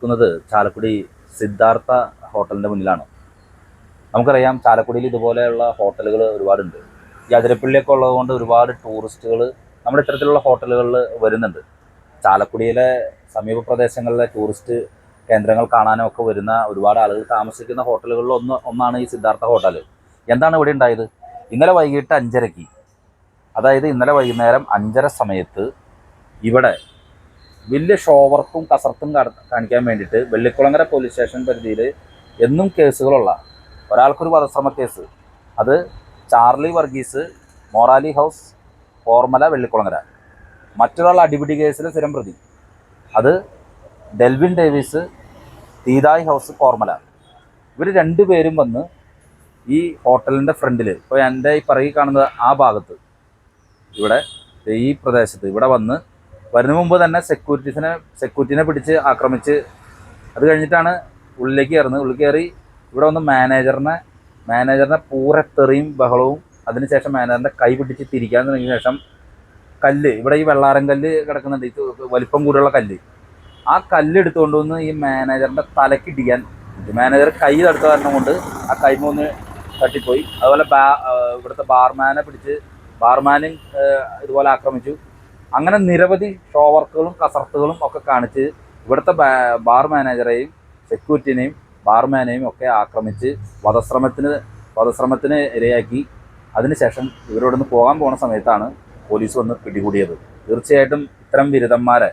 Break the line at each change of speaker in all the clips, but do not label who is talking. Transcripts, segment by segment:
ുന്നത് ചാലക്കുടി സിദ്ധാർത്ഥ ഹോട്ടലിൻ്റെ മുന്നിലാണ്. നമുക്കറിയാം ചാലക്കുടിയിൽ ഇതുപോലെയുള്ള ഹോട്ടലുകൾ ഒരുപാടുണ്ട്. ഈ അതിരപ്പള്ളിയൊക്കെ ഉള്ളതുകൊണ്ട് ഒരുപാട് ടൂറിസ്റ്റുകൾ നമ്മുടെ ഇത്തരത്തിലുള്ള ഹോട്ടലുകളിൽ വരുന്നുണ്ട്. ചാലക്കുടിയിലെ സമീപ പ്രദേശങ്ങളിലെ ടൂറിസ്റ്റ് കേന്ദ്രങ്ങൾ കാണാനും ഒക്കെ വരുന്ന ഒരുപാട് ആളുകൾ താമസിക്കുന്ന ഹോട്ടലുകളിൽ ഒന്നാണ് ഈ സിദ്ധാർത്ഥ ഹോട്ടൽ. എന്താണ് ഇവിടെ ഉണ്ടായത്? ഇന്നലെ വൈകിട്ട് 5:30-ക്ക്, അതായത് ഇന്നലെ വൈകുന്നേരം 5:30 സമയത്ത് ഇവിടെ വലിയ ഷോ വർക്കും കസർത്തും കാണിക്കാൻ വേണ്ടിയിട്ട് വെള്ളിക്കുളങ്ങര പോലീസ് സ്റ്റേഷൻ പരിധിയിൽ എന്നും കേസുകളുള്ള ഒരാൾക്കൊരു വധശ്രമ കേസ്, അത് ചാർലി വർഗീസ്, മൊറാലി ഹൗസ്, ഫോർമല, വെള്ളിക്കുളങ്ങര. മറ്റൊരാൾ അടിപിടി കേസിൽ സ്ഥിരം പ്രതി, അത് ഡെൽവിൻ ഡേവിസ്, തീതായ് ഹൗസ്, ഫോർമല. ഇവർ രണ്ടുപേരും വന്ന് ഈ ഹോട്ടലിൻ്റെ ഫ്രണ്ടിൽ, ഇപ്പോൾ എൻ്റെ ഈ പറയി കാണുന്നത് ആ ഭാഗത്ത്, ഇവിടെ ഈ പ്രദേശത്ത് ഇവിടെ വരുന്ന മുമ്പ് തന്നെ സെക്യൂരിറ്റിനെ പിടിച്ച് ആക്രമിച്ച്, അത് കഴിഞ്ഞിട്ടാണ് ഉള്ളിലേക്ക് കയറുന്നത്. ഉള്ളിൽ കയറി ഇവിടെ വന്ന് മാനേജറിനെ പൂരത്തെറിയും ബഹളവും. അതിനുശേഷം മാനേജറിൻ്റെ കൈ പിടിച്ച് തിരിക്കാൻ തുടങ്ങിയ ശേഷം കല്ല്, ഇവിടെ ഈ വെള്ളാരം കല്ല് കിടക്കുന്നുണ്ട്, ഇത് വലിപ്പം കൂടിയുള്ള കല്ല്, ആ കല്ല് എടുത്തുകൊണ്ട് വന്ന് ഈ മാനേജറിൻ്റെ തലക്കിടിക്കാൻ, മാനേജർ കൈ തടുത്ത കാരണം കൊണ്ട് ആ കൈമൊന്ന് തട്ടിപ്പോയി. അതുപോലെ ഇവിടുത്തെ ബാർമാനും ഇതുപോലെ ആക്രമിച്ചു. അങ്ങനെ നിരവധി ഷോ വർക്കുകളും കസർത്തുകളും ഒക്കെ കാണിച്ച് ഇവിടുത്തെ ബാർ മാനേജറെയും സെക്യൂരിറ്റിനെയും ബാർമാനെയും ഒക്കെ ആക്രമിച്ച് വധശ്രമത്തിന് ഇരയാക്കി. അതിനുശേഷം ഇവരോടൊന്ന് പോകാൻ പോകുന്ന സമയത്താണ് പോലീസ് വന്ന് പിടികൂടിയത്. തീർച്ചയായിട്ടും ഇത്തരം ബിരുദന്മാരെ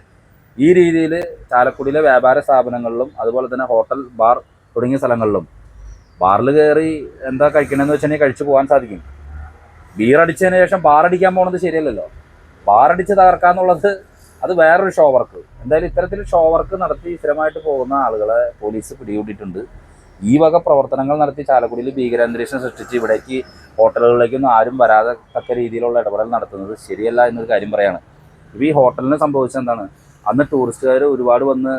ഈ രീതിയിൽ ചാലക്കുടിയിലെ വ്യാപാര സ്ഥാപനങ്ങളിലും അതുപോലെ തന്നെ ഹോട്ടൽ, ബാർ തുടങ്ങിയ സ്ഥലങ്ങളിലും, ബാറിൽ കയറി എന്താ കഴിക്കണമെന്ന് വെച്ചിട്ടുണ്ടെങ്കിൽ കഴിച്ചു പോകാൻ സാധിക്കും. ബീർ അടിച്ചതിന് ശേഷം ബാർ അടിക്കാൻ പോകുന്നത് ശരിയല്ലല്ലോ. ബാറടിച്ച് തകർക്കാന്നുള്ളത് അത് വേറൊരു ഷോ വർക്ക്. എന്തായാലും ഇത്തരത്തിൽ ഷോ വർക്ക് നടത്തി സ്ഥിരമായിട്ട് പോകുന്ന ആളുകളെ പോലീസ് പിടികൂടിയിട്ടുണ്ട്. ഈ വക പ്രവർത്തനങ്ങൾ നടത്തി ചാലക്കുടിയിൽ ഭീകരാന്തരീക്ഷം സൃഷ്ടിച്ച് ഇവിടേക്ക് ഹോട്ടലുകളിലേക്കൊന്നും ആരും വരാതെ തക്ക രീതിയിലുള്ള ഇടപെടൽ നടത്തുന്നത് ശരിയല്ല എന്നൊരു കാര്യം പറയാണ്. ഇപ്പോൾ ഈ ഹോട്ടലിന് സംഭവിച്ചത് എന്താണ്? അന്ന് ടൂറിസ്റ്റുകാർ ഒരുപാട് വന്ന്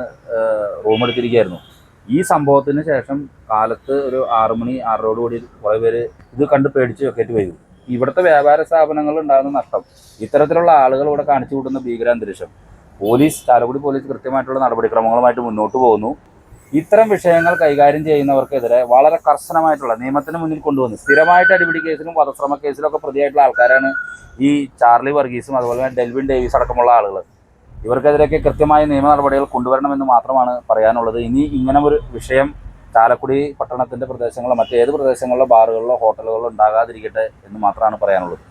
റൂം എടുത്തിരിക്കുകയായിരുന്നു. ഈ സംഭവത്തിന് ശേഷം കാലത്ത് ഒരു 6 മണി 6:30 കൂടി കുറേ പേര് ഇത് കണ്ട് പേടിച്ച് വെക്കേറ്റ് പോയി. ഇവിടുത്തെ വ്യാപാര സ്ഥാപനങ്ങളിൽ ഉണ്ടാകുന്ന നഷ്ടം, ഇത്തരത്തിലുള്ള ആളുകൾ ഇവിടെ കാണിച്ചു കൂട്ടുന്ന ഭീകരാന്തരീക്ഷം, ചാലക്കുടി പോലീസ് കൃത്യമായിട്ടുള്ള നടപടിക്രമങ്ങളുമായിട്ട് മുന്നോട്ട് പോകുന്നു. ഇത്തരം വിഷയങ്ങൾ കൈകാര്യം ചെയ്യുന്നവർക്കെതിരെ വളരെ കർശനമായിട്ടുള്ള നിയമത്തിന് മുന്നിൽ കൊണ്ടുവന്ന്, സ്ഥിരമായിട്ട് അടിപിടി കേസിലും വധശ്രമ കേസിലും ഒക്കെ പ്രതിയായിട്ടുള്ള ആൾക്കാരാണ് ഈ ചാർലി വർഗീസും അതുപോലെ തന്നെ ഡെൽവിൻ ഡേവിസ് അടക്കമുള്ള ആളുകൾ. ഇവർക്കെതിരെയൊക്കെ കൃത്യമായ നിയമ നടപടികൾ കൊണ്ടുവരണമെന്ന് മാത്രമാണ് പറയാനുള്ളത്. ഇനി ഇങ്ങനെ ഒരു വിഷയം ചാലക്കുടി പട്ടണത്തിൻ്റെ പ്രദേശങ്ങളിലോ മറ്റേത് പ്രദേശങ്ങളിലോ ബാറുകളിലോ ഹോട്ടലുകളിലോ ഉണ്ടാകാതിരിക്കട്ടെ എന്ന് മാത്രമാണ് പറയാനുള്ളത്.